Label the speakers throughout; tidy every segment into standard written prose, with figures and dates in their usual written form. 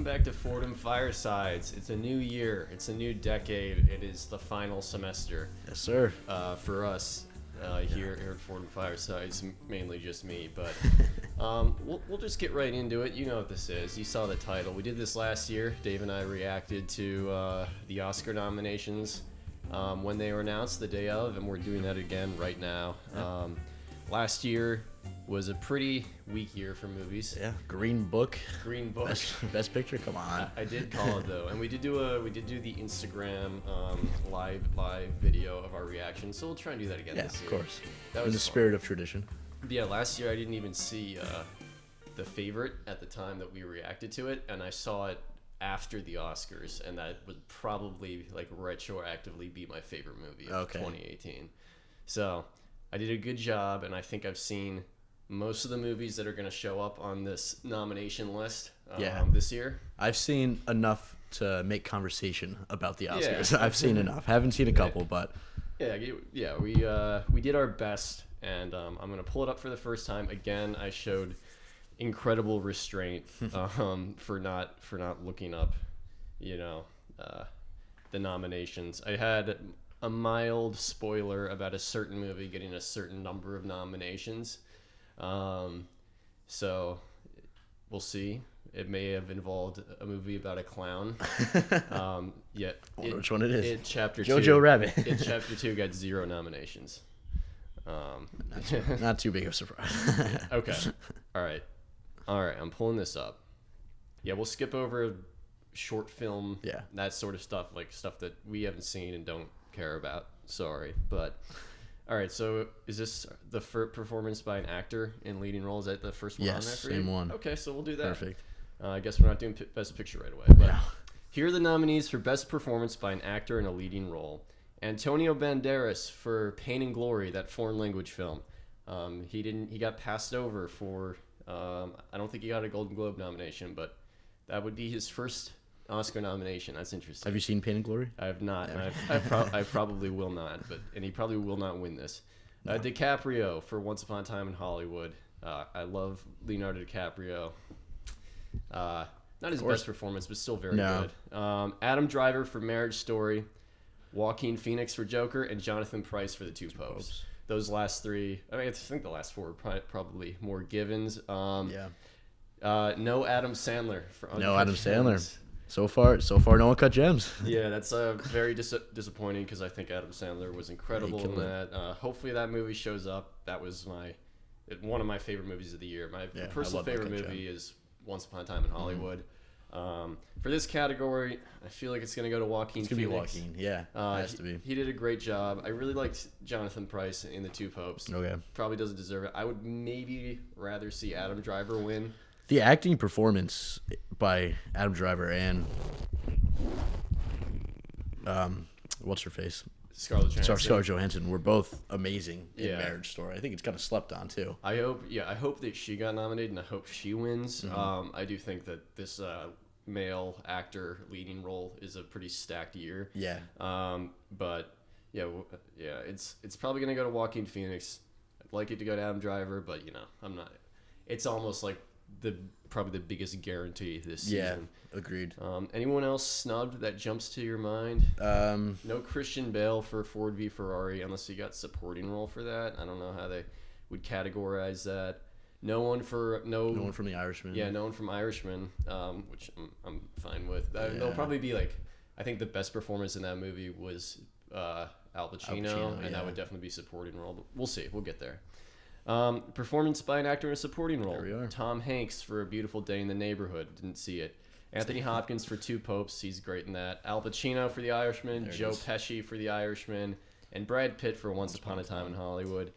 Speaker 1: back to Fordham Firesides. It's a new year. It's a new decade. It is the final semester.
Speaker 2: Yes, sir.
Speaker 1: For us here at Fordham Firesides, mainly just me. But we'll just get right into it. You know what this is. You saw the title. We did this last year. Dave and I reacted to the Oscar nominations when they were announced the day of, and we're doing that again right now.
Speaker 2: Yeah.
Speaker 1: Last year was a pretty weak year for movies.
Speaker 2: Yeah, Green Book.
Speaker 1: Green Book.
Speaker 2: Best picture. Come on.
Speaker 1: I did call it though, and we did do the Instagram live video of our reaction. So we'll try and do that again this year.
Speaker 2: Of course.
Speaker 1: That was
Speaker 2: in the
Speaker 1: fun.
Speaker 2: spirit of tradition.
Speaker 1: Yeah, last year I didn't even see The Favorite at the time that we reacted to it, and I saw it after the Oscars, and that would probably like retroactively be my favorite movie of 2018. So I did a good job, and I think I've seen most of the movies that are going to show up on this nomination list this year.
Speaker 2: I've seen enough to make conversation about the Oscars.
Speaker 1: Yeah.
Speaker 2: I've seen enough. Haven't seen a couple, but
Speaker 1: we did our best, and I'm going to pull it up for the first time. Again, I showed incredible restraint for not looking up, the nominations. I had a mild spoiler about a certain movie getting a certain number of nominations. So we'll see. It may have involved a movie about a clown.
Speaker 2: Which one it is?
Speaker 1: Chapter
Speaker 2: Jojo
Speaker 1: 2,
Speaker 2: Rabbit.
Speaker 1: Chapter 2 got 0 nominations.
Speaker 2: Not too big of a surprise.
Speaker 1: Okay. All right. I'm pulling this up. Yeah, we'll skip over short film.
Speaker 2: Yeah.
Speaker 1: That sort of stuff, like stuff that we haven't seen and don't care about. Sorry, but. All right, so is this the first performance by an actor in leading role? Is that the first one on there for you?
Speaker 2: Same one.
Speaker 1: Okay, so we'll do that.
Speaker 2: Perfect.
Speaker 1: I guess we're not doing Best Picture right away. But here are the nominees for Best Performance by an Actor in a Leading Role. Antonio Banderas for Pain and Glory, that foreign language film. He got passed over for, I don't think he got a Golden Globe nomination, but that would be his first Oscar nomination. That's interesting.
Speaker 2: Have you seen Pain and Glory?
Speaker 1: I have not. And I probably will not. And he probably will not win this.
Speaker 2: No.
Speaker 1: DiCaprio for Once Upon a Time in Hollywood. I love Leonardo DiCaprio. Not his best performance, but still very good. Adam Driver for Marriage Story, Joaquin Phoenix for Joker, and Jonathan Pryce for The Two Popes. Those last three. I think the last four are probably more givens. No Adam Sandler for Uncut
Speaker 2: No Adam
Speaker 1: Gems.
Speaker 2: Sandler. So far, no one cut gems.
Speaker 1: Yeah, that's very disappointing because I think Adam Sandler was incredible in that. Hopefully that movie shows up. That was one of my favorite movies of the year. My personal favorite movie is Once Upon a Time in Hollywood. For this category, I feel like it's going to go to Joaquin Phoenix.
Speaker 2: It's going to be Joaquin, yeah. It has to be.
Speaker 1: He did a great job. I really liked Jonathan Pryce in The Two Popes.
Speaker 2: Okay.
Speaker 1: Probably doesn't deserve it. I would maybe rather see Adam Driver win.
Speaker 2: The acting performance by Adam Driver and what's her face?
Speaker 1: Scarlett Johansson.
Speaker 2: Scarlett Johansson were both amazing in Marriage Story. I think it's kind of slept on too.
Speaker 1: I hope that she got nominated, and I hope she wins. I do think that this male actor leading role is a pretty stacked year.
Speaker 2: Yeah.
Speaker 1: But it's probably gonna go to Joaquin Phoenix. I'd like it to go to Adam Driver, but I'm not. It's almost like probably the biggest guarantee this season.
Speaker 2: Yeah, agreed.
Speaker 1: Anyone else snubbed that jumps to your mind? No Christian Bale for Ford v Ferrari, unless you got supporting role for that. I don't know how they would categorize that. No one from The Irishman. Yeah, no one from Irishman, which I'm fine with. They'll probably be like, I think the best performance in that movie was Al Pacino, and that would definitely be supporting role. But we'll see. We'll get there. Performance by an actor in a supporting role.
Speaker 2: There we are.
Speaker 1: Tom Hanks for A Beautiful Day in the Neighborhood. Didn't see it. Anthony Hopkins for Two Popes. He's great in that. Al Pacino for The Irishman. Joe Pesci for The Irishman. And Brad Pitt for Once Upon a Time in Hollywood.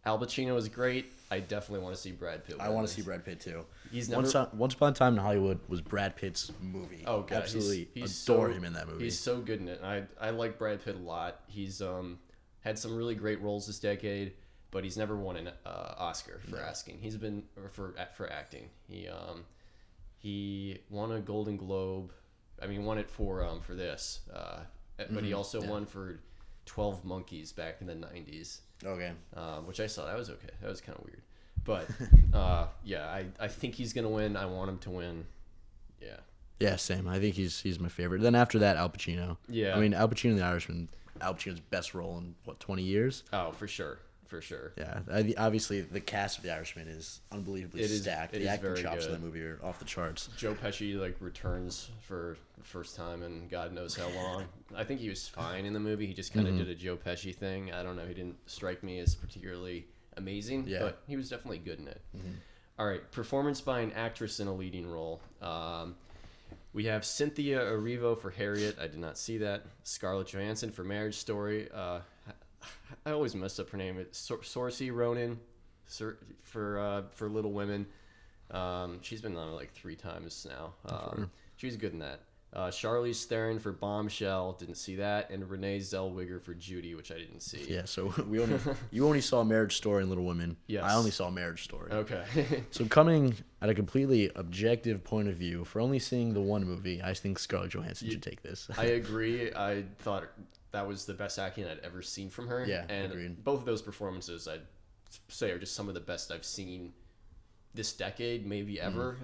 Speaker 1: Al Pacino is great. I definitely want to see Brad Pitt.
Speaker 2: I want to see Brad Pitt too.
Speaker 1: He's
Speaker 2: Once Upon a Time in Hollywood was Brad Pitt's movie.
Speaker 1: Oh, God.
Speaker 2: Absolutely adore him in that movie.
Speaker 1: He's so good in it. I like Brad Pitt a lot. He's had some really great roles this decade, but he's never won an Oscar for acting. He's been for acting. He won a Golden Globe. I mean, won it for this. But he also won for 12 Monkeys back in the 90s.
Speaker 2: Okay.
Speaker 1: Which I saw. That was okay. That was kind of weird. But, I think he's going to win. I want him to win. Yeah.
Speaker 2: Yeah, same. I think he's my favorite. Then after that, Al Pacino.
Speaker 1: Yeah.
Speaker 2: I mean, Al Pacino and The Irishman. Al Pacino's best role in 20 years?
Speaker 1: Oh, for sure. For sure.
Speaker 2: Yeah, obviously the cast of The Irishman is unbelievably stacked. The acting chops in that movie are off the charts.
Speaker 1: Joe Pesci returns for the first time in God knows how long. I think he was fine in the movie. He just kind of did a Joe Pesci thing. I don't know. He didn't strike me as particularly amazing, but he was definitely good in it. All right, performance by an actress in a leading role. We have Cynthia Erivo for Harriet. I did not see that. Scarlett Johansson for Marriage Story. I always mess up her name. It's Saoirse Ronan for Little Women. She's been on it 3 times now. She's good in that. Charlize Theron for Bombshell, didn't see that, and Renee Zellweger for Judy, which I didn't see.
Speaker 2: Yeah, so you only saw Marriage Story and Little Women.
Speaker 1: Yes.
Speaker 2: I only saw Marriage Story.
Speaker 1: Okay.
Speaker 2: So coming at a completely objective point of view, for only seeing the one movie, I think Scarlett Johansson should take this.
Speaker 1: I agree. I thought that was the best acting I'd ever seen from her.
Speaker 2: Yeah,
Speaker 1: and
Speaker 2: agreed.
Speaker 1: Both of those performances, I'd say, are just some of the best I've seen this decade, maybe ever.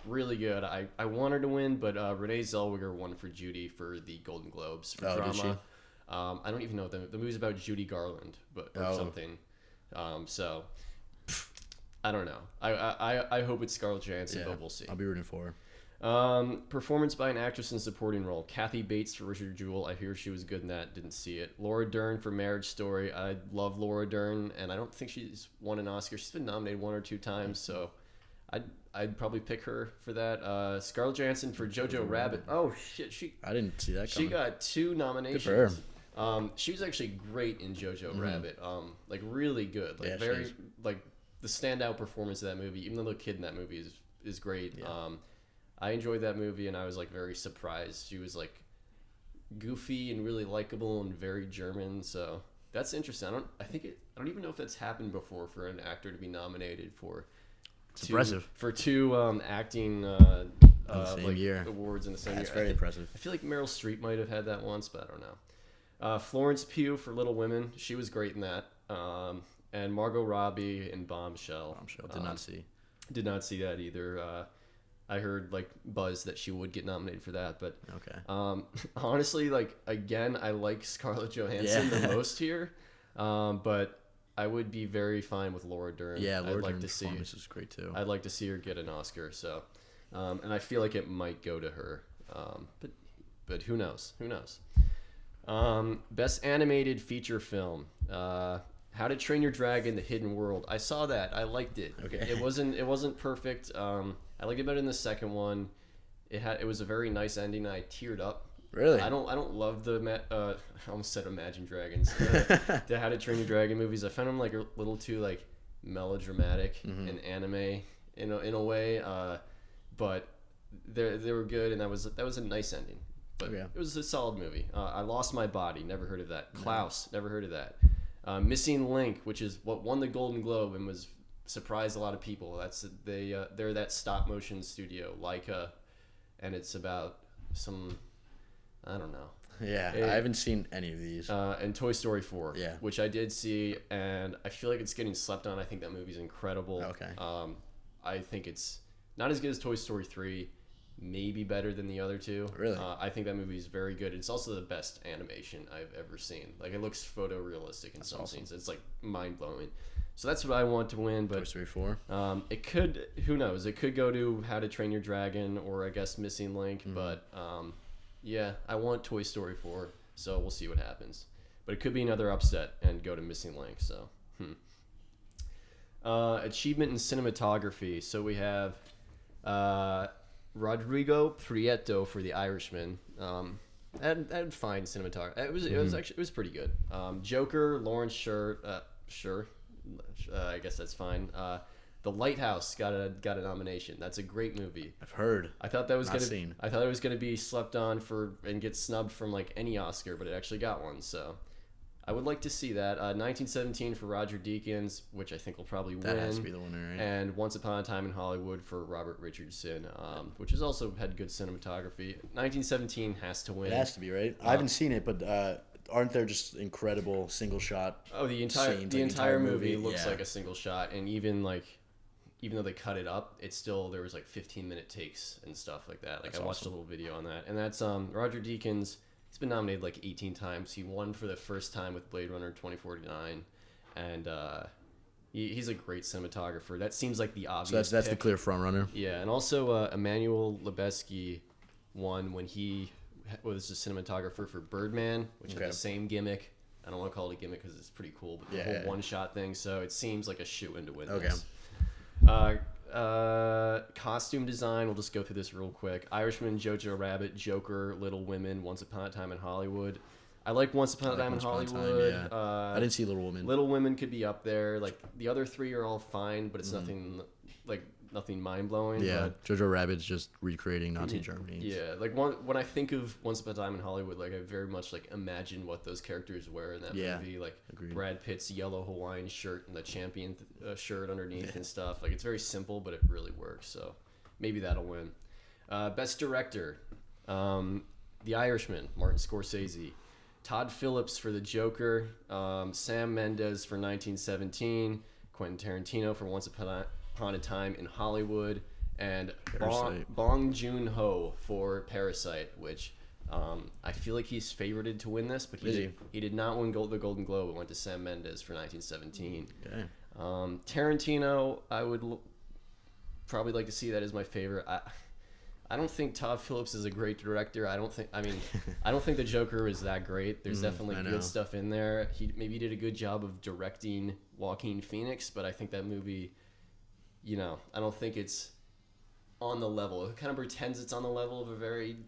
Speaker 1: Really good. I want her to win, but Renee Zellweger won for Judy for the Golden Globes for drama.
Speaker 2: Did she?
Speaker 1: I don't even know. The movie's about Judy Garland, or something. So I don't know. I hope it's Scarlett Johansson, but we'll see.
Speaker 2: I'll be rooting for her.
Speaker 1: Performance by an actress in a supporting role. Kathy Bates for Richard Jewell. I hear she was good in that. Didn't see it. Laura Dern for Marriage Story. I love Laura Dern, and I don't think she's won an Oscar. She's been nominated 1 or 2 times, so I'd probably pick her for that. Scarlett Johansson for Jojo Rabbit. Oh shit,
Speaker 2: I didn't see that coming.
Speaker 1: She got 2 nominations.
Speaker 2: Good for
Speaker 1: her. She was actually great in Jojo Rabbit. Really good. The standout performance of that movie. Even though the kid in that movie is great. Yeah. I enjoyed that movie, and I was very surprised. She was goofy and really likable and very German. So that's interesting. I don't even know if that's happened before for an actor to be nominated for.
Speaker 2: It's impressive
Speaker 1: for 2 acting
Speaker 2: same year.
Speaker 1: awards in the same year.
Speaker 2: That's very impressive.
Speaker 1: I feel like Meryl Streep might have had that once, but I don't know. Florence Pugh for Little Women. She was great in that. And Margot Robbie in Bombshell.
Speaker 2: Did not see.
Speaker 1: Did not see that either. I heard buzz that she would get nominated for that, but
Speaker 2: okay.
Speaker 1: Honestly, again, I like Scarlett Johansson the most here, but I would be very fine with Laura Dern.
Speaker 2: Yeah, Laura Dern's performance is great too.
Speaker 1: I'd like to see her get an Oscar. So, and I feel like it might go to her, but who knows? Who knows? Best animated feature film. How to Train Your Dragon: The Hidden World. I saw that. I liked it.
Speaker 2: Okay.
Speaker 1: It wasn't perfect. I liked it better than the second one. It was a very nice ending. I teared up.
Speaker 2: Really?
Speaker 1: I don't love I almost said Imagine Dragons. The How to Train Your Dragon movies. I found them a little too melodramatic and anime in a way. But they were good, and that was a nice ending. But it was a solid movie. I Lost My Body. Never heard of that. Klaus. Never heard of that. Missing Link, which is what won the Golden Globe and surprised a lot of people. They're that stop motion studio, Leica, and it's about some, I don't know.
Speaker 2: Yeah, I haven't seen any of these.
Speaker 1: And Toy Story 4,
Speaker 2: yeah,
Speaker 1: which I did see, and I feel like it's getting slept on. I think that movie's incredible.
Speaker 2: Okay.
Speaker 1: I think it's not as good as Toy Story 3, maybe better than the other 2.
Speaker 2: Really?
Speaker 1: I think that movie is very good. It's also the best animation I've ever seen. It looks photorealistic in some scenes. It's mind-blowing. So that's what I want to win. But
Speaker 2: Toy Story 4?
Speaker 1: It could, who knows? It could go to How to Train Your Dragon or I guess Missing Link. But yeah, I want Toy Story 4. So we'll see what happens. But it could be another upset and go to Missing Link. So, achievement in cinematography. So we have Rodrigo Prieto for The Irishman. That fine cinematography. It was pretty good. Joker, Lawrence Sher. I guess that's fine. The Lighthouse got a nomination. That's a great movie.
Speaker 2: I've heard.
Speaker 1: I thought it was gonna be slept on and get snubbed from any Oscar, but it actually got one. So I would like to see that. 1917 for Roger Deakins, which I think will probably win.
Speaker 2: That has to be the winner, right?
Speaker 1: And Once Upon a Time in Hollywood for Robert Richardson, which has also had good cinematography. 1917 has to win.
Speaker 2: It has to be, right? I haven't seen it, but aren't there just incredible single shot?
Speaker 1: Oh, the entire movie looks like a single shot, and even even though they cut it up, it's still, there was like 15-minute takes and stuff like that. Like, I watched a little video on that. And that's Roger Deakins. He's been nominated like 18 times. He won for the first time with Blade Runner 2049. And he's a great cinematographer. That seems like the obvious
Speaker 2: So that's the clear front runner.
Speaker 1: Yeah, and also Emmanuel Lubezki won when he was the cinematographer for Birdman, which had the same gimmick. I don't want to call it a gimmick because it's pretty cool, but the whole one-shot thing, so it seems like a shoe-in to win this. Costume design, we'll just go through this real quick. Irishman, Jojo Rabbit, Joker, Little Women, Once Upon a Time in Hollywood. I like Once Upon a Time in Hollywood.
Speaker 2: I didn't see Little Women.
Speaker 1: Little Women could be up there. Like, the other three are all fine, but it's nothing mind-blowing.
Speaker 2: Yeah,
Speaker 1: but
Speaker 2: Jojo Rabbit's just recreating Nazi Germany.
Speaker 1: Yeah, like when I think of Once Upon a Time in Hollywood, like, I very much like imagine what those characters wear in that movie. Like,
Speaker 2: agreed.
Speaker 1: Brad Pitt's yellow Hawaiian shirt and the champion shirt underneath and stuff. Like, it's very simple, but it really works. So maybe that'll win. Best Director, The Irishman, Martin Scorsese. Todd Phillips for The Joker. Sam Mendes for 1917. Quentin Tarantino for Once Upon a Time in Hollywood, and Bong Joon-ho for Parasite, which I feel like he's favorited to win this, but he did not win the Golden Globe. It went to Sam Mendes for 1917. Okay. Tarantino, I would probably like to see that as my favorite. I don't think Todd Phillips is a great director. I don't think The Joker is that great. There's definitely good stuff in there. He maybe did a good job of directing Joaquin Phoenix, but I think that movie, I don't think it's on the level. It kind of pretends it's on the level of a very,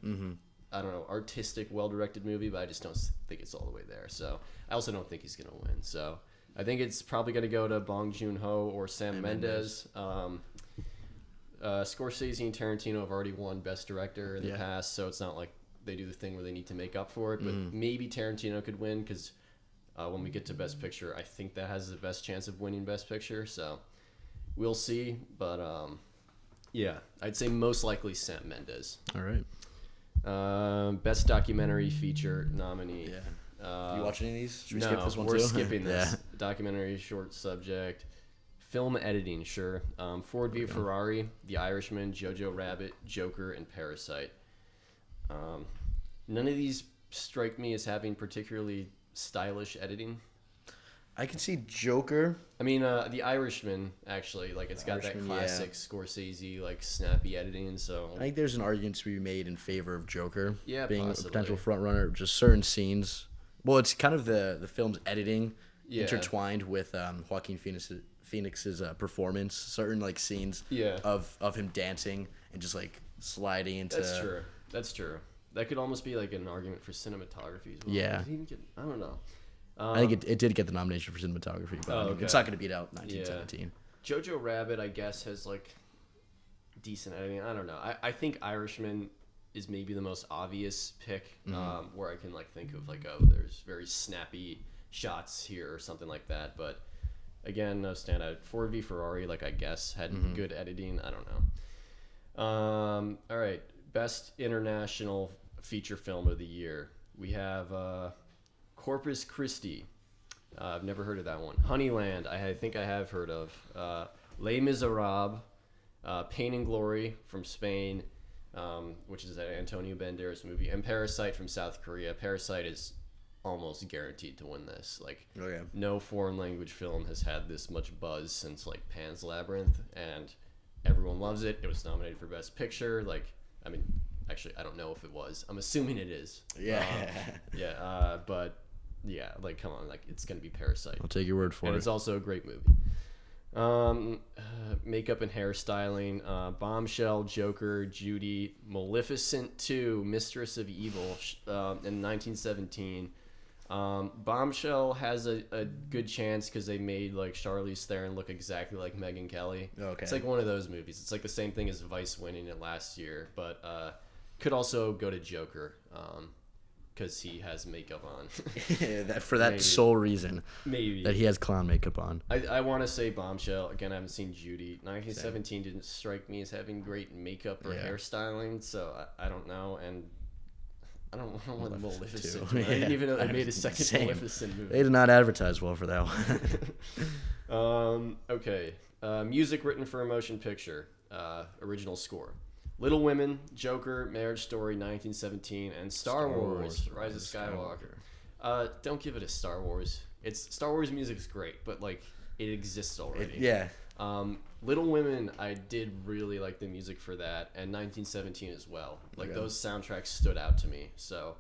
Speaker 1: artistic, well-directed movie, but I just don't think it's all the way there. So I also don't think he's going to win. So I think it's probably going to go to Bong Joon-ho or Sam Mendes. Scorsese and Tarantino have already won Best Director in the past, so it's not like they do the thing where they need to make up for it. But maybe Tarantino could win because when we get to Best Picture, I think that has the best chance of winning Best Picture. So we'll see. But I'd say most likely Sam Mendes.
Speaker 2: All right.
Speaker 1: Best Documentary Feature nominee.
Speaker 2: Yeah. You watching any of these? Should we skip this one
Speaker 1: we're
Speaker 2: too?
Speaker 1: Skipping this. Documentary, short subject. Film editing, sure. Ford v Ferrari, The Irishman, Jojo Rabbit, Joker, and Parasite. None of these strike me as having particularly stylish editing.
Speaker 2: I can see Joker.
Speaker 1: I mean, The Irishman, actually, like, it's got that classic Scorsese, like, snappy editing, so...
Speaker 2: I think there's an argument to be made in favor of Joker being
Speaker 1: possibly.
Speaker 2: a potential frontrunner. Just certain scenes. Well, it's kind of the film's editing intertwined with Joaquin Phoenix's performance. Certain, like, scenes of him dancing and just, like, sliding into...
Speaker 1: That's true. That could almost be, like, an argument for cinematography as well.
Speaker 2: Yeah.
Speaker 1: I don't know.
Speaker 2: I think it did get the nomination for cinematography, but it's not going to beat out 1917.
Speaker 1: Jojo Rabbit, I guess, has, like, decent editing. I don't know. I think Irishman is maybe the most obvious pick, where I can, like, think of, like, there's very snappy shots here or something like that. But, again, no standout. Ford v Ferrari, like, I guess, had good editing. I don't know. All right. Best International Feature Film of the Year. We have... Corpus Christi. I've never heard of that one. Honeyland, I think I have heard of. Les Miserables, Pain and Glory from Spain, which is an Antonio Banderas movie, and Parasite from South Korea. Parasite is almost guaranteed to win this. Like, no foreign language film has had this much buzz since, like, Pan's Labyrinth, and everyone loves it. It was nominated for Best Picture. Like, I mean, actually, I don't know if it was. I'm assuming it is. But... yeah, like, come on, like, it's gonna be Parasite.
Speaker 2: I'll take your word for it.
Speaker 1: And it's also a great movie. Makeup and hairstyling, Bombshell, Joker, Judy, Maleficent 2, Mistress of Evil, in 1917. Bombshell has a good chance because they made, like, Charlize Theron look exactly like Megyn Kelly.
Speaker 2: Okay.
Speaker 1: It's like one of those movies. It's like the same thing as Vice winning it last year, but could also go to Joker. Because he has makeup on.
Speaker 2: For that sole reason.
Speaker 1: Maybe.
Speaker 2: That he has clown makeup on.
Speaker 1: I want to say Bombshell. Again, I haven't seen Judy. 1917 didn't strike me as having great makeup or hairstyling, so I don't know. And I don't want Maleficent. I didn't even know they made a second Maleficent movie.
Speaker 2: They did not advertise well for that
Speaker 1: one. Okay. Music written for a motion picture. Original score. Little Women, Joker, Marriage Story, 1917, and Star Wars, Rise of Skywalker. Don't give it a Star Wars. Star Wars music is great, but like it exists already.
Speaker 2: Yeah.
Speaker 1: Little Women, I did really like the music for that, and 1917 as well. Like those soundtracks stood out to me. So,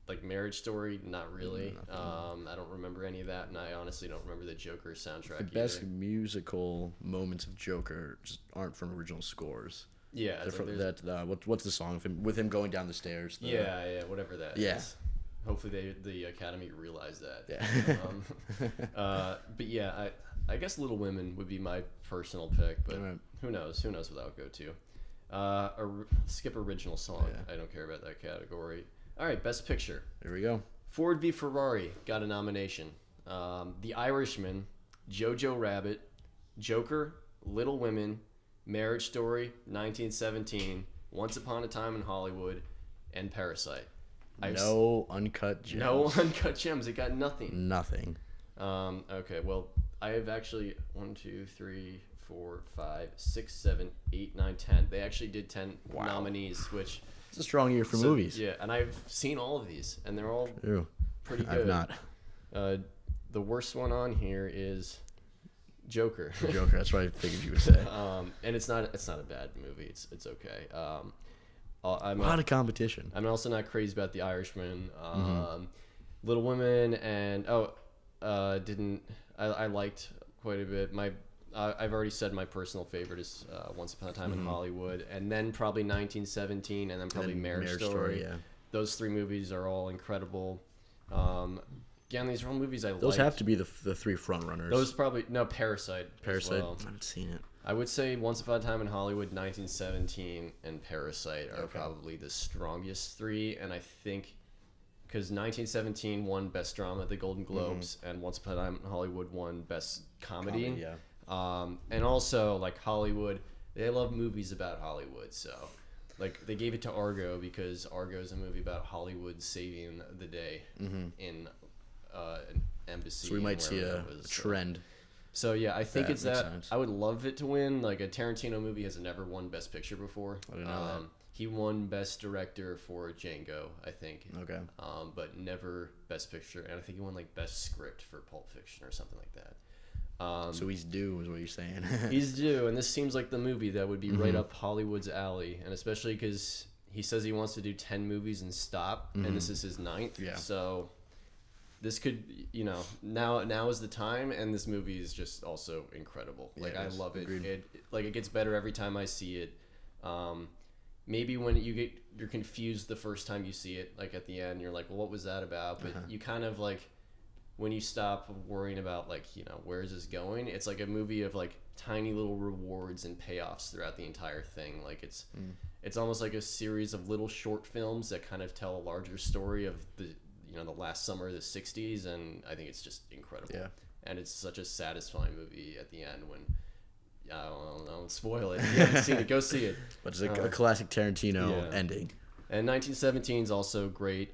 Speaker 1: like Marriage Story, not really. I don't remember any of that, and I honestly don't remember the Joker soundtrack. The
Speaker 2: best musical moments of Joker just aren't from original scores.
Speaker 1: Yeah,
Speaker 2: what's the song with him going down the stairs?
Speaker 1: Yeah, whatever that is. Hopefully the Academy realized that.
Speaker 2: Yeah.
Speaker 1: But yeah, I guess Little Women would be my personal pick, but who knows what that would go to. Skip original song. Yeah. I don't care about that category. All right, Best Picture.
Speaker 2: Here we go.
Speaker 1: Ford v Ferrari got a nomination. The Irishman, Jojo Rabbit, Joker, Little Women, Marriage Story, 1917, Once Upon a Time in Hollywood, and Parasite.
Speaker 2: No uncut gems.
Speaker 1: No uncut gems. It got nothing.
Speaker 2: Nothing.
Speaker 1: Okay, well, I have actually 1, 2, 3, 4, 5, 6, 7, 8, 9, 10. They actually did 10 nominees, which...
Speaker 2: It's a strong year for movies.
Speaker 1: Yeah, and I've seen all of these, and they're all pretty good.
Speaker 2: I've not.
Speaker 1: The worst one on here is Joker.
Speaker 2: Joker, that's what I figured you would say.
Speaker 1: And it's not a bad movie. It's okay. I'm
Speaker 2: a lot of competition.
Speaker 1: I'm also not crazy about The Irishman. Little Women and I liked quite a bit. I've already said my personal favorite is Once Upon a Time in Hollywood, and then probably 1917, and then probably Marriage Story. Yeah. Those three movies are all incredible. Again, these are all movies I like.
Speaker 2: Those have to be the three front runners.
Speaker 1: Those probably Parasite.
Speaker 2: Parasite.
Speaker 1: Well.
Speaker 2: I haven't seen it.
Speaker 1: I would say Once Upon a Time in Hollywood, 1917, and Parasite are probably the strongest three, and I think because 1917 won Best Drama at the Golden Globes, and Once Upon a Time in Hollywood won Best Comedy. And also, like, Hollywood, they love movies about Hollywood, so, like, they gave it to Argo because Argo is a movie about Hollywood saving the day in an embassy.
Speaker 2: So we might see a trend.
Speaker 1: So, yeah, I think it's that. Sense. I would love it to win. Like, a Tarantino movie has never won Best Picture before.
Speaker 2: I didn't know that.
Speaker 1: He won Best Director for Django, I think.
Speaker 2: Okay.
Speaker 1: But never Best Picture, and I think he won, like, Best Script for Pulp Fiction or something like that.
Speaker 2: So he's due, is what you're saying.
Speaker 1: He's due, and this seems like the movie that would be right up Hollywood's alley, and especially because he says he wants to do 10 movies and stop, and this is his 9th.
Speaker 2: Yeah.
Speaker 1: So this could, now is the time, and this movie is just also incredible. Like, I love it. It gets better every time I see it. Maybe when you're confused the first time you see it, like at the end, you're like, well, what was that about? But you kind of like, when you stop worrying about, like, where is this going? It's like a movie of like tiny little rewards and payoffs throughout the entire thing. Like it's almost like a series of little short films that kind of tell a larger story of the last summer of the 60s, and I think it's just incredible. Yeah. And it's such a satisfying movie at the end when I don't spoil it. If you haven't seen it, go see it.
Speaker 2: But it's a classic Tarantino ending.
Speaker 1: And 1917 is also great.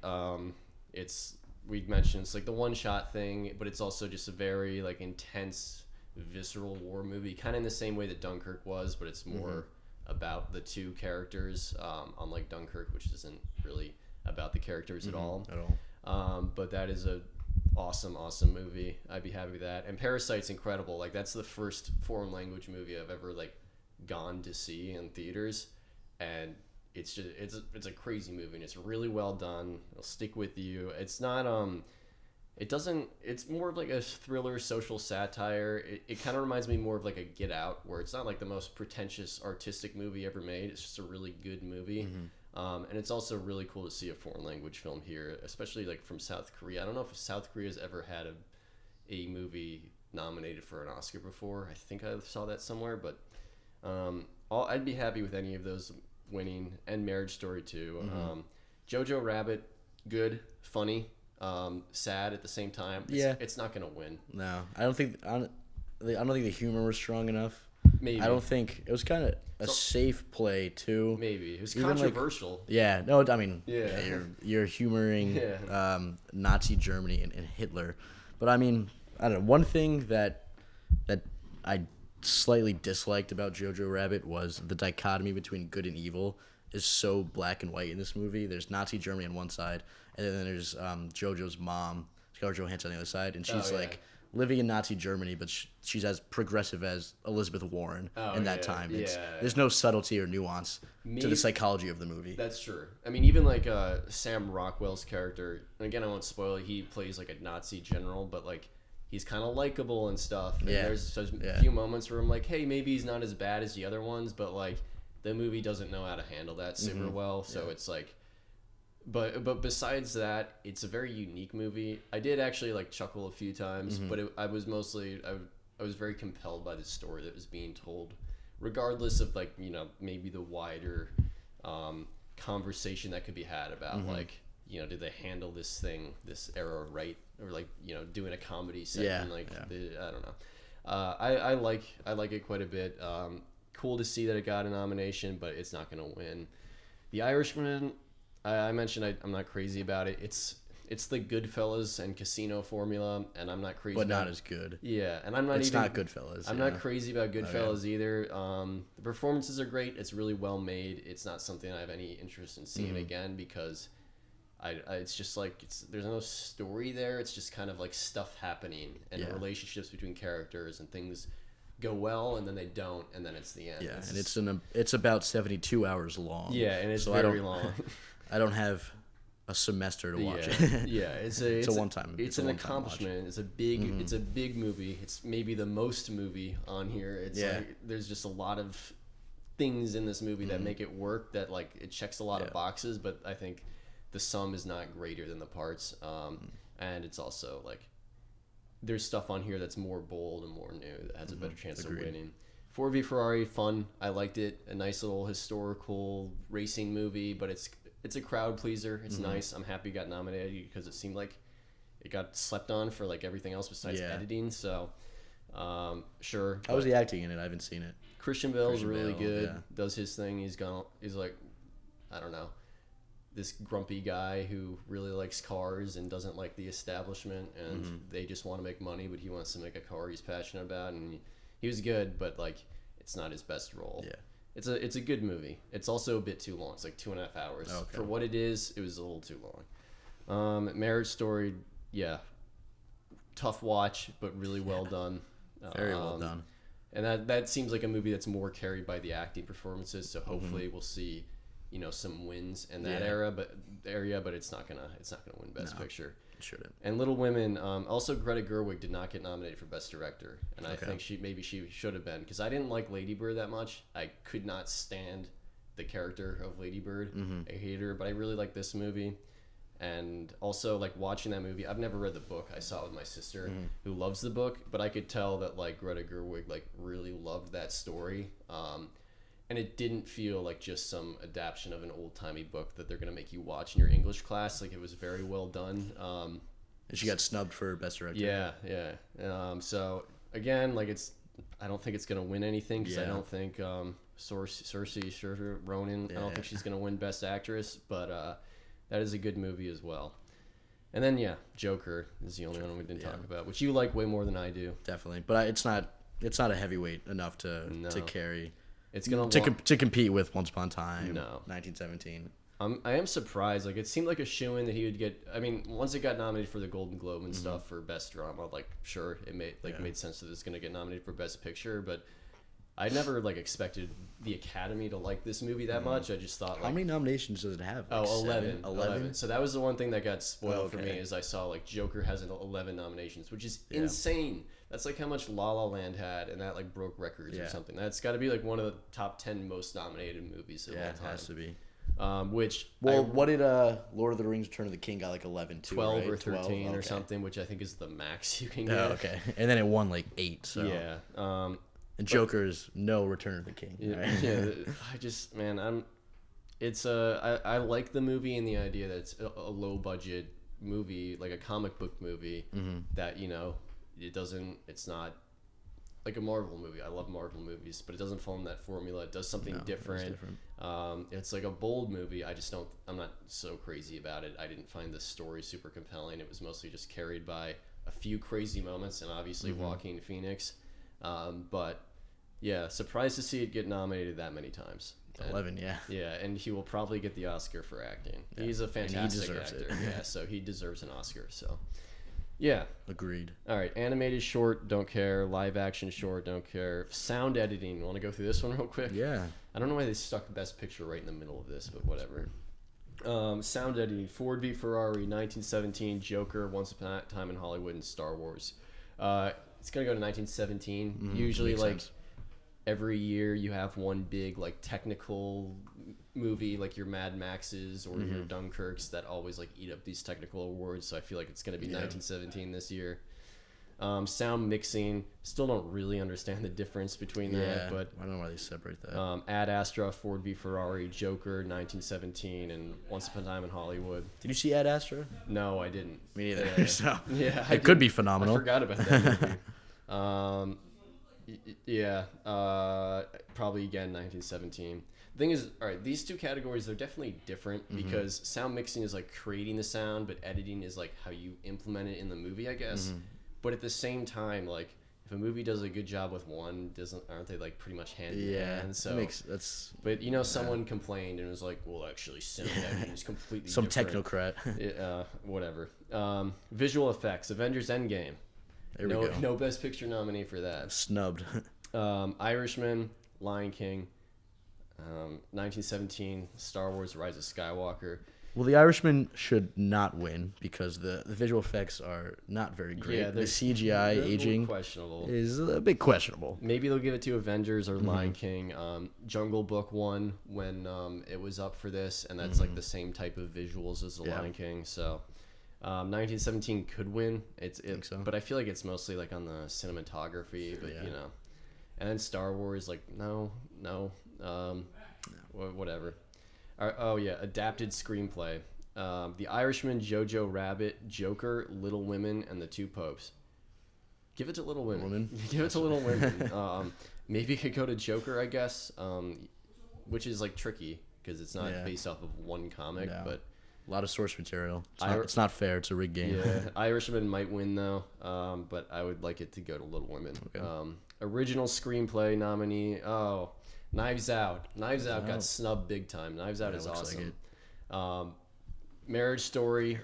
Speaker 1: We'd mentioned it's like the one shot thing, but it's also just a very like intense, visceral war movie, kind of in the same way that Dunkirk was, but it's more about the two characters, unlike Dunkirk, which isn't really about the characters at all. But that is a awesome movie. I'd be happy with that. And Parasite's incredible. Like, that's the first foreign language movie I've ever like gone to see in theaters, and it's a crazy movie, and it's really well done. It'll stick with you. It's not it's more of like a thriller social satire. It kind of reminds me more of like a Get Out, where it's not like the most pretentious artistic movie ever made. It's just a really good movie. And it's also really cool to see a foreign language film here, especially like from South Korea. I don't know if South Korea's ever had a movie nominated for an Oscar before. I think I saw that somewhere, but I'd be happy with any of those winning, and Marriage Story too. Jojo Rabbit, good, funny, sad at the same time. It's not gonna win.
Speaker 2: No, I don't think the humor was strong enough.
Speaker 1: Maybe.
Speaker 2: I don't think it was kind of a safe play too.
Speaker 1: Maybe it was controversial.
Speaker 2: No, I mean, you're humoring Nazi Germany and Hitler, but I mean, I don't know. One thing that I slightly disliked about Jojo Rabbit was the dichotomy between good and evil is so black and white in this movie. There's Nazi Germany on one side, and then there's Jojo's mom, Scarlett Johansson, on the other side, and she's living in Nazi Germany, but she's as progressive as Elizabeth Warren in that time. There's no subtlety or nuance to the psychology of the movie.
Speaker 1: That's true. I mean, even like Sam Rockwell's character, and again, I won't spoil it, he plays like a Nazi general, but like he's kind of likable and stuff. And there's a few moments where I'm like, hey, maybe he's not as bad as the other ones, but like the movie doesn't know how to handle that super well. So it's like, but besides that, it's a very unique movie. I did actually like chuckle a few times, but I was very compelled by the story that was being told, regardless of like, you know, maybe the wider conversation that could be had about like, you know, did they handle this era right, or like, you know, doing a comedy set I don't know. I like it quite a bit. Cool to see that it got a nomination, but it's not going to win. The Irishman, I mentioned I'm not crazy about it. It's the Goodfellas and Casino formula, and I'm not crazy.
Speaker 2: But not as good.
Speaker 1: Yeah, and I'm not. It's
Speaker 2: not Goodfellas.
Speaker 1: I'm not crazy about Goodfellas either. The performances are great. It's really well made. It's not something I have any interest in seeing again because it's just like there's no story there. It's just kind of like stuff happening and relationships between characters, and things go well and then they don't, and then it's the end.
Speaker 2: Yeah, and it's about 72 hours long.
Speaker 1: Yeah, and it's very long.
Speaker 2: I don't have a semester to watch
Speaker 1: it. Yeah, it's a
Speaker 2: one-time.
Speaker 1: It's an accomplishment. Watch. It's a big movie. It's maybe the most movie on here. It's like there's just a lot of things in this movie that make it work. That like it checks a lot of boxes, but I think the sum is not greater than the parts. And it's also like there's stuff on here that's more bold and more new that has a better chance of winning. Ford v Ferrari, fun. I liked it. A nice little historical racing movie, but it's a crowd pleaser. It's nice. I'm happy it got nominated because it seemed like it got slept on for like everything else besides editing. So, sure.
Speaker 2: How was the acting in it? I haven't seen it.
Speaker 1: Christian Bale's really good. Yeah. Does his thing. He's like, I don't know, this grumpy guy who really likes cars and doesn't like the establishment, and they just want to make money, but he wants to make a car he's passionate about, and he was good, but like it's not his best role. Yeah. It's a good movie. It's also a bit too long. It's like 2.5 hours. Okay. For what it is, it was a little too long. Marriage Story, tough watch, but really well done.
Speaker 2: Very well done.
Speaker 1: And that seems like a movie that's more carried by the acting performances. So hopefully we'll see, you know, some wins in that area, but it's not gonna win Best Picture.
Speaker 2: It shouldn't.
Speaker 1: And Little Women, also Greta Gerwig did not get nominated for Best Director, and I think she should have been, because I didn't like Lady Bird that much. I could not stand the character of Lady Bird. I hate her, but I really like this movie. And also, like, watching that movie, I've never read the book. I saw it with my sister, who loves the book, but I could tell that like Greta Gerwig like really loved that story. And it didn't feel like just some adaptation of an old-timey book that they're going to make you watch in your English class. Like, it was very well done.
Speaker 2: And she got snubbed for Best Director.
Speaker 1: Yeah. So, again, like, I don't think it's going to win anything, because I don't think Saoirse Ronan, I don't think she's going to win Best Actress, but that is a good movie as well. And then, Joker is the only one we didn't talk about, which you like way more than I do.
Speaker 2: Definitely. But it's not a heavyweight enough to carry...
Speaker 1: It's gonna
Speaker 2: to compete with Once Upon a Time, 1917.
Speaker 1: I am surprised. Like, it seemed like a shoo-in that he would get. I mean, once it got nominated for the Golden Globe and stuff for Best Drama, like, sure, it made sense that it's gonna get nominated for Best Picture. But I never like expected the Academy to like this movie that much. I just thought, like,
Speaker 2: how many nominations does it have?
Speaker 1: Like 11. So that was the one thing that got spoiled for me, is I saw like Joker has 11 nominations, which is insane. That's like how much La La Land had, and that like broke records or something. That's got to be like one of the top 10 most nominated movies of all time.
Speaker 2: Yeah, it has to be.
Speaker 1: What
Speaker 2: did Lord of the Rings: Return of the King got, like 11 too,
Speaker 1: 12
Speaker 2: right?
Speaker 1: or 13 or something, which I think is the max you can get.
Speaker 2: Oh, okay. And then it won like 8. So
Speaker 1: and
Speaker 2: Joker's no Return of the King.
Speaker 1: Right? I like the movie and the idea that it's a low budget movie, like a comic book movie, that, you know, it's not like a Marvel movie. I love Marvel movies, but it doesn't follow that formula. It does something different. It's like a bold movie. I'm not so crazy about it. I didn't find the story super compelling. It was mostly just carried by a few crazy moments and obviously Joaquin Phoenix. But yeah, surprised to see it get nominated that many times.
Speaker 2: 11, yeah.
Speaker 1: Yeah, and he will probably get the Oscar for acting. Yeah. He's a fantastic actor. Yeah, so he deserves an Oscar. So, yeah.
Speaker 2: Agreed.
Speaker 1: All right, animated short, don't care. Live action short, don't care. Sound editing, want to go through this one real quick?
Speaker 2: Yeah.
Speaker 1: I don't know why they stuck Best Picture right in the middle of this, but whatever. Sound editing, Ford v Ferrari, 1917, Joker, Once Upon a Time in Hollywood, and Star Wars. It's going to go to 1917. Usually, like... sense. Every year you have one big like technical movie like your Mad Maxes or your Dunkirks that always like eat up these technical awards. So I feel like it's going to be 1917 this year. Sound mixing, still don't really understand the difference between that, but
Speaker 2: I don't know why they separate that.
Speaker 1: Ad Astra, Ford v Ferrari, Joker, 1917, and Once Upon a Time in Hollywood.
Speaker 2: Did you see Ad Astra?
Speaker 1: No, I didn't.
Speaker 2: Me neither. So
Speaker 1: yeah,
Speaker 2: it could be phenomenal.
Speaker 1: I forgot about that movie. Yeah, probably again 1917. The thing is, all right, these two categories, they're definitely different because sound mixing is like creating the sound, but editing is like how you implement it in the movie, I guess. But at the same time, like if a movie does a good job with one, aren't they like pretty much hand in hand? So but you know, someone complained and was like, well, actually, sound editing is completely
Speaker 2: some
Speaker 1: different.
Speaker 2: technocrat.
Speaker 1: Whatever. Visual effects, Avengers Endgame.
Speaker 2: There we go.
Speaker 1: No Best Picture nominee for that.
Speaker 2: Snubbed.
Speaker 1: Irishman, Lion King, 1917, Star Wars: Rise of Skywalker.
Speaker 2: Well, The Irishman should not win because the visual effects are not very great. Yeah, the CGI aging is a bit questionable.
Speaker 1: Maybe they'll give it to Avengers or Lion King. Jungle Book won when it was up for this, and that's like the same type of visuals as the Lion King. So 1917 could win. But I feel like it's mostly like on the cinematography. But you know, and then Star Wars, like no, whatever. Adapted screenplay. The Irishman, Jojo Rabbit, Joker, Little Women, and The Two Popes. Give it to Little Women. Give it to Little Women. Maybe it could go to Joker, I guess, which is like tricky because it's not based off of one comic, but.
Speaker 2: A lot of source material. It's not fair. It's a rigged game.
Speaker 1: Yeah, Irishman might win though, but I would like it to go to Little Women. Okay. Original screenplay nominee. Oh, Knives Out. Knives Out got snubbed big time. Knives Out is awesome. Like Marriage Story.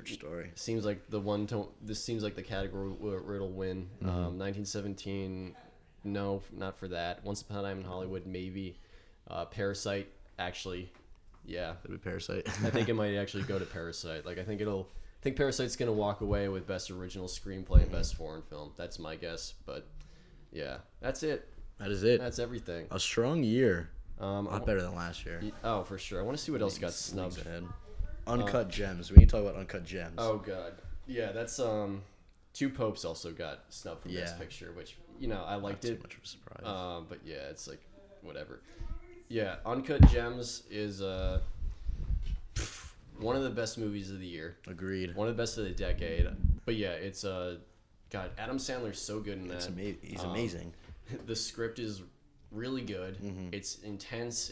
Speaker 1: Seems like the one. This seems like the category where it'll win. 1917. No, not for that. Once Upon a Time in Hollywood, maybe. Parasite. Actually. Yeah,
Speaker 2: it'd be Parasite.
Speaker 1: I think it might actually go to Parasite. Like I think Parasite's gonna walk away with Best Original Screenplay and Best Foreign Film. That's my guess, but yeah, that's it.
Speaker 2: That is it.
Speaker 1: That's everything.
Speaker 2: A strong year. A lot better than last year.
Speaker 1: Oh, for sure. I want to see what else got snubbed.
Speaker 2: Ahead. Uncut Gems. We can talk about Uncut Gems.
Speaker 1: Oh god, yeah. That's Two Popes also got snubbed from Best Picture, which I liked it.
Speaker 2: Not too much of a surprise.
Speaker 1: But yeah, it's like whatever. Yeah, Uncut Gems is one of the best movies of the year.
Speaker 2: Agreed.
Speaker 1: One of the best of the decade. But yeah, it's God, Adam Sandler's so good in that.
Speaker 2: He's amazing.
Speaker 1: The script is really good. It's intense.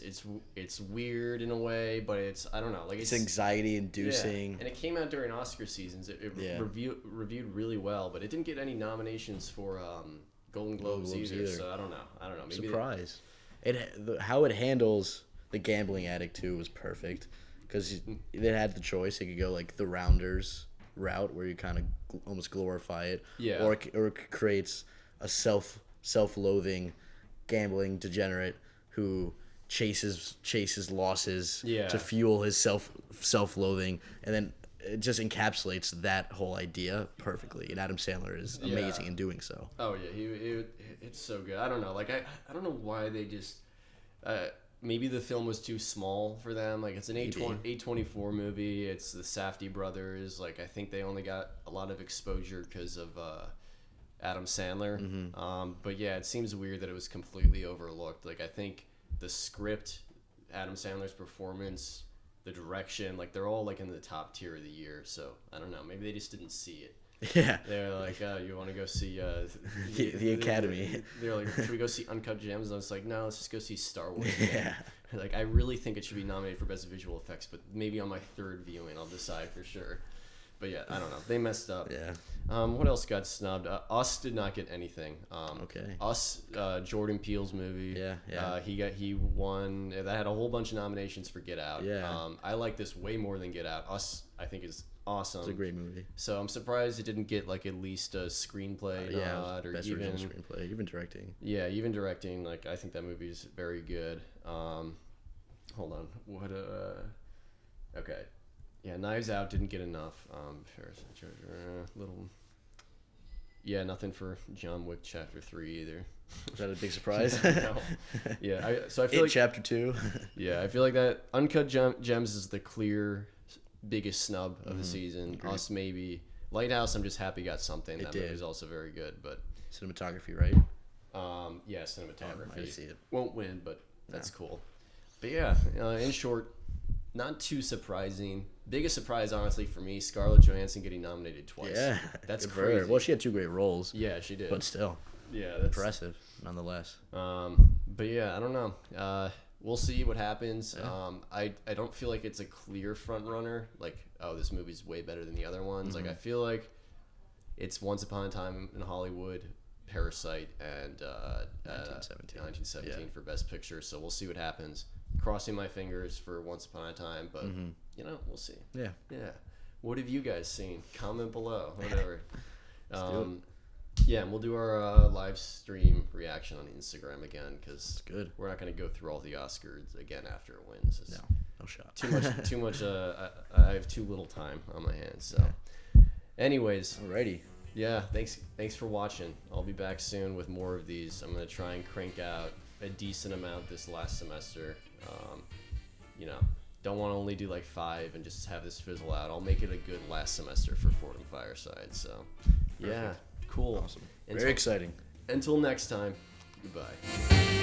Speaker 1: It's weird in a way, but I don't know, like
Speaker 2: it's anxiety inducing.
Speaker 1: Yeah. And it came out during Oscar seasons. It reviewed really well, but it didn't get any nominations for Golden Globes either. So I don't know. Maybe
Speaker 2: surprise. How it handles the gambling addict too was perfect because it had the choice. It could go like the Rounders route where you kind of almost glorify it, or it creates a self-loathing gambling degenerate who chases losses to fuel his self-loathing, and then it just encapsulates that whole idea perfectly. And Adam Sandler is amazing in doing so.
Speaker 1: Oh yeah, it's so good. I don't know, like I don't know why they just maybe the film was too small for them. Like it's an A24 movie. It's the Safdie brothers. Like I think they only got a lot of exposure because of Adam Sandler. But yeah, it seems weird that it was completely overlooked. Like I think the script, Adam Sandler's performance, the direction, like they're all like in the top tier of the year. So I don't know. Maybe they just didn't see it.
Speaker 2: Yeah.
Speaker 1: They're like, oh, you want to go see
Speaker 2: the Academy.
Speaker 1: They're like, should we go see Uncut Gems? And I was like, no, let's just go see Star Wars.
Speaker 2: Yeah.
Speaker 1: Like, I really think it should be nominated for Best Visual Effects, but maybe on my third viewing I'll decide for sure. But yeah, I don't know. They messed up.
Speaker 2: Yeah.
Speaker 1: What else got snubbed? Us did not get anything.
Speaker 2: Okay.
Speaker 1: Us, Jordan Peele's movie.
Speaker 2: Yeah.
Speaker 1: He won. That had a whole bunch of nominations for Get Out.
Speaker 2: Yeah.
Speaker 1: I like this way more than Get Out. Us, I think, is awesome.
Speaker 2: It's a great movie.
Speaker 1: So I'm surprised it didn't get like at least a screenplay nod or
Speaker 2: best
Speaker 1: even
Speaker 2: original screenplay, even directing.
Speaker 1: Yeah, even directing. Like, I think that movie's very good. Hold on. What? Okay. Yeah, Knives Out didn't get enough. Little. Yeah, nothing for John Wick Chapter 3 either.
Speaker 2: Is that a big surprise?
Speaker 1: No. Yeah, so I feel like
Speaker 2: Chapter 2.
Speaker 1: Yeah, I feel like that Uncut Gems is the clear biggest snub of the season.
Speaker 2: Agreed.
Speaker 1: Us maybe. Lighthouse, I'm just happy got something. That
Speaker 2: did.
Speaker 1: movie's also very good, but
Speaker 2: Cinematography, right?
Speaker 1: yeah, cinematography.
Speaker 2: I see it.
Speaker 1: Won't win, but that's cool. But yeah, in short, not too surprising. Biggest surprise, honestly, for me, Scarlett Johansson getting nominated twice.
Speaker 2: Yeah,
Speaker 1: that's
Speaker 2: good
Speaker 1: crazy.
Speaker 2: for her. Well, she had 2 great roles.
Speaker 1: Yeah, she did.
Speaker 2: But still,
Speaker 1: yeah, that's
Speaker 2: impressive nonetheless.
Speaker 1: But yeah, I don't know. We'll see what happens.
Speaker 2: Yeah.
Speaker 1: I don't feel like it's a clear front runner. Like, oh, this movie's way better than the other ones. Like, I feel like it's Once Upon a Time in Hollywood, Parasite, and 1917 for Best Picture. So we'll see what happens. Crossing my fingers for Once Upon a Time, but we'll see.
Speaker 2: Yeah.
Speaker 1: What have you guys seen? Comment below. Whatever.
Speaker 2: Do
Speaker 1: Yeah, and we'll do our live stream reaction on Instagram again because we're not going to go through all the Oscars again after it wins.
Speaker 2: No shot.
Speaker 1: Too much. I have too little time on my hands. So, anyways,
Speaker 2: alrighty.
Speaker 1: Yeah, thanks for watching. I'll be back soon with more of these. I'm going to try and crank out a decent amount this last semester. Don't want to only do like 5 and just have this fizzle out. I'll make it a good last semester for Fordham Firesides. So, yeah, cool.
Speaker 2: Awesome. Very exciting.
Speaker 1: Until next time, goodbye.